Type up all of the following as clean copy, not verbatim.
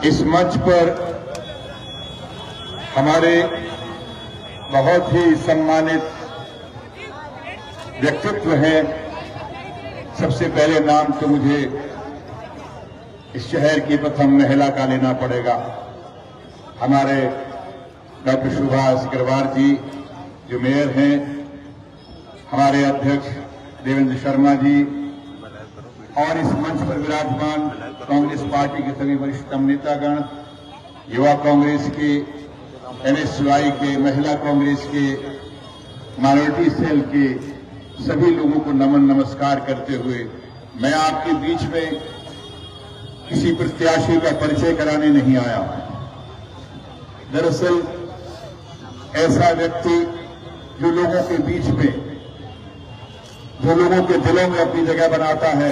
इस मंच पर हमारे बहुत ही सम्मानित व्यक्तित्व हैं। सबसे पहले नाम तो मुझे इस शहर की प्रथम महिला का लेना पड़ेगा, हमारे डॉक्टर सुभाष अग्रवाल जी जो मेयर हैं, हमारे अध्यक्ष देवेंद्र शर्मा जी और इस मंच पर विराजमान कांग्रेस पार्टी के सभी वरिष्ठतम नेतागण, युवा कांग्रेस के, एनएसयूआई के, महिला कांग्रेस के, माइनॉरिटी सेल के सभी लोगों को नमन नमस्कार करते हुए मैं आपके बीच में किसी प्रत्याशी का परिचय कराने नहीं आया हूं। दरअसल ऐसा व्यक्ति जो लोगों के बीच में, जो लोगों के दिलों में अपनी जगह बनाता है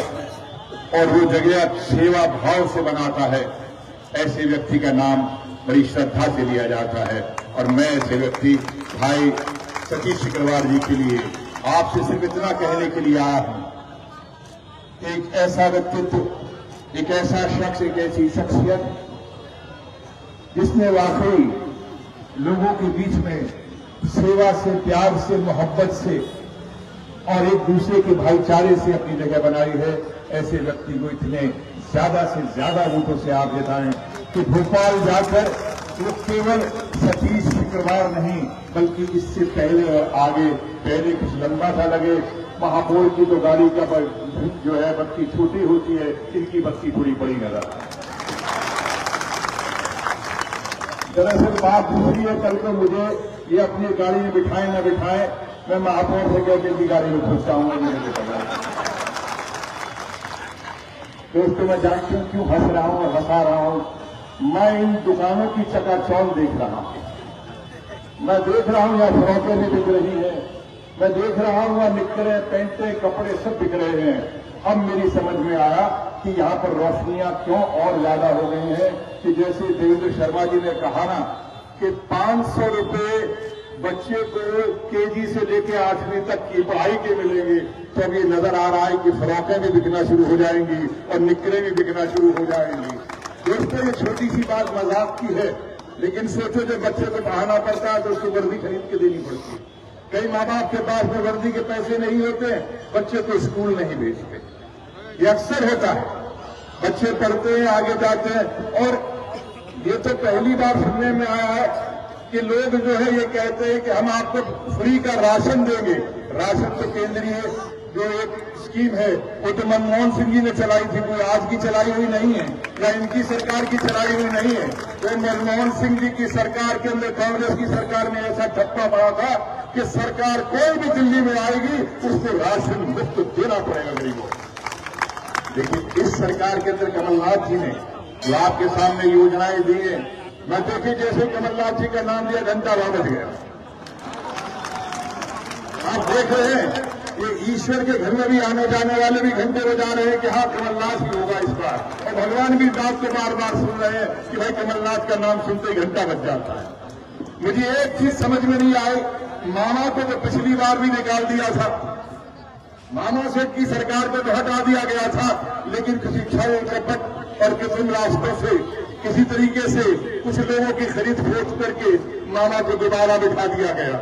और वो जगह सेवा भाव से बनाता है, ऐसे व्यक्ति का नाम बड़ी श्रद्धा से लिया जाता है। और मैं ऐसे व्यक्ति भाई सतीश अग्रवाल जी के लिए आपसे सिर्फ इतना कहने के लिए आया हूं, एक ऐसा व्यक्तित्व, एक ऐसा शख्स, एक ऐसी शख्सियत जिसने वाकई लोगों के बीच में सेवा से, प्यार से, मोहब्बत से और एक दूसरे के भाईचारे से अपनी जगह बनाई है। ऐसे व्यक्ति को इतने ज्यादा से ज्यादा वोटों से आप जिताएं कि भोपाल जाकर वो केवल सतीश अग्रवाल नहीं बल्कि इससे पहले और आगे, पहले कुछ लंबा सा लगे। महापौर की तो गाड़ी का जो है बत्ती छोटी होती है, इनकी बत्ती थोड़ी बड़ी नजर। दरअसल बात दूसरी है, कल को मुझे ये अपनी गाड़ी में बिठाए न बिठाए, मैं महापौर से कहकर इनकी गाड़ी में घुसता हूं। दोस्तों, मैं जानती हूं क्यों हंस रहा हूं और हंसा रहा हूं। मैं इन दुकानों की चकाचौंध देख रहा हूं। मैं देख रहा हूं यहाँ फ्रॉकें भी बिक रही हैं, मैं देख रहा हूं वहां निकरे, पैंटे, कपड़े सब बिक रहे हैं। अब मेरी समझ में आया कि यहाँ पर रोशनियां क्यों और ज्यादा हो गई हैं कि जैसे देवेंद्र शर्मा जी ने कहा ना कि 500 रुपये बच्चे को केजी से लेकर 8वीं तक की पढ़ाई के मिलेंगे, तो अब ये नजर आ रहा है कि फ्रॉकें भी बिकना शुरू हो जाएंगी और निकरें भी बिकना शुरू हो जाएंगी। दोस्तों, ये छोटी सी बात मजाक की है, लेकिन सोचो जब बच्चे को पढ़ाना पड़ता है तो उसको वर्दी खरीद के देनी पड़ती है। कई माँ बाप के पास में वर्दी के पैसे नहीं होते, बच्चे को स्कूल नहीं भेजते। ये अक्सर होता है, बच्चे पढ़ते हैं, आगे जाते हैं। और ये तो पहली बार सुनने में आया है कि लोग जो है ये कहते हैं कि हम आपको फ्री का राशन देंगे। राशन तो केंद्रीय जो एक स्कीम है वो तो मनमोहन सिंह जी ने चलाई थी, कोई आज की चलाई हुई नहीं है या इनकी सरकार की चलाई हुई नहीं है। तो मनमोहन सिंह जी की सरकार के अंदर कांग्रेस की सरकार ने ऐसा ठप्पा मारा था कि सरकार कोई भी दिल्ली में आएगी उसको राशन मुफ्त देना पड़ेगा गरीबों को। लेकिन इस सरकार के अंदर कमलनाथ जी ने जो आपके सामने योजनाएं दी है, मैं देखिए जैसे कमलनाथ जी का नाम दिया घंटा वापस गया। आप देख रहे हैं ये ईश्वर के घर में भी आने जाने वाले भी घंटे बजा रहे हैं कि हाँ कमलनाथ ही होगा इस बार, और भगवान भी बात को बार बार सुन रहे हैं कि भाई कमलनाथ का नाम सुनते ही घंटा बज जाता है। मुझे एक चीज समझ में नहीं आई, मामा को तो पिछली बार भी निकाल दिया था, मामा सेठ की सरकार को तो हटा दिया गया था, लेकिन किसी छल कपट और किसी रास्तों से किसी तरीके से कुछ लोगों की खरीद फरोख्त करके मामा को दोबारा बिठा दिया गया।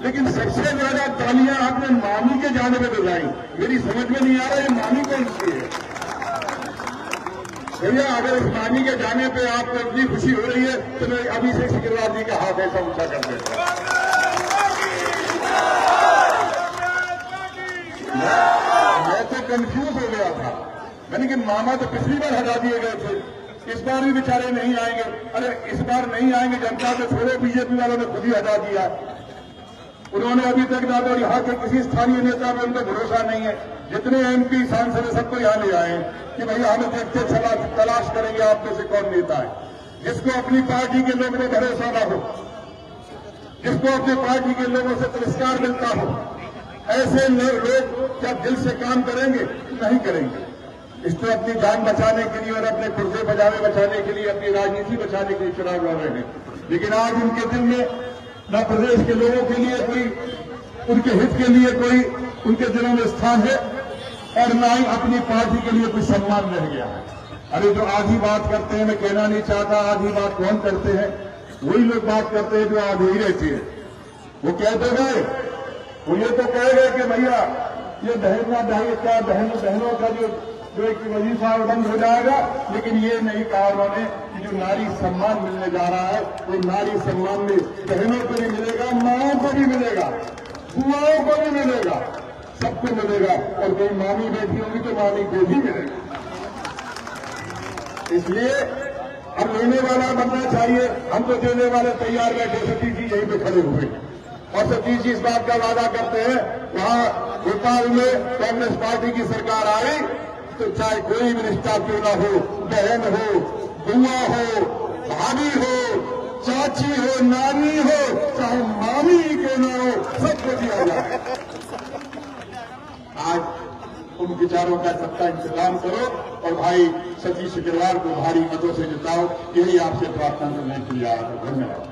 लेकिन सबसे ज्यादा तालियां आपने मामी के जाने में बजाई। मेरी समझ में नहीं आ रहा ये मामी कौन सी है भैया। अगर इस मामी के जाने पे आपको इतनी खुशी हो रही है तो मैं अभी से अग्रवाल जी का हाथ ऐसा ऊंचा कर देता। मैं तो कंफ्यूज हो गया था, मैंने कि मामा तो पिछली बार हटा दिए गए थे, इस बार भी बेचारे नहीं आएंगे। अरे इस बार नहीं आएंगे, जनता को छोड़ो, बीजेपी वालों ने खुद ही हटा दिया। उन्होंने अभी तक ना तो यहाँ के किसी स्थानीय नेता में उनको भरोसा नहीं है। जितने एमपी सांसद है सबको यहाँ ले आए कि भैया हमें देखते तलाश करेंगे आप में से कौन नेता है जिसको अपनी पार्टी के लोगों में भरोसा ना हो, जिसको अपनी पार्टी के लोगों से तिरस्कार मिलता हो। ऐसे लोग क्या दिल से काम करेंगे? नहीं करेंगे। इसको अपनी जान बचाने के लिए और अपने कुर्से बजावे बचाने के लिए, अपनी राजनीति बचाने के लिए चुनाव लड़ रहे हैं। लेकिन आज उनके दिल में न प्रदेश के लोगों के लिए कोई, उनके हित के लिए कोई उनके दिलों में स्थान है और न ही अपनी पार्टी के लिए कोई सम्मान रह गया है। अरे जो आधी बात करते हैं, मैं कहना नहीं चाहता आधी बात कौन करते हैं, वही लोग बात करते हैं जो आधी ही रहती है। वो कहते गए, वो ये तो कह गए कि भैया ये बहनों का जो एक वजीफा बंद हो जाएगा, लेकिन ये नहीं कहा उन्होंने कि जो नारी सम्मान मिलने जा रहा है वो नारी सम्मान में बहनों को भी मिलेगा, माओं को भी मिलेगा, बुआओं को भी मिलेगा, सबको मिलेगा। और कोई मामी बैठी होगी तो मामी को भी मिलेगा। इसलिए अब लेने वाला बनना चाहिए, हम तो देने वाले तैयार बैठे। सतीश जी यहीं पे खड़े हुए और सतीश जी इस बात का वादा करते हैं, वहां भोपाल में कांग्रेस पार्टी की सरकार आई तो चाहे कोई भी रिश्ता क्यों ना हो, बहन हो, बुआ हो, भाभी हो, चाची हो, नानी हो, चाहे मामी क्यों ना हो, सबको दिया जाए। आज उन विचारों का सबका इंतजाम करो और भाई सतीश सिकरवार को भारी मतों से जिताओ, यही आपसे प्रार्थना करने के लिए आया। धन्यवाद।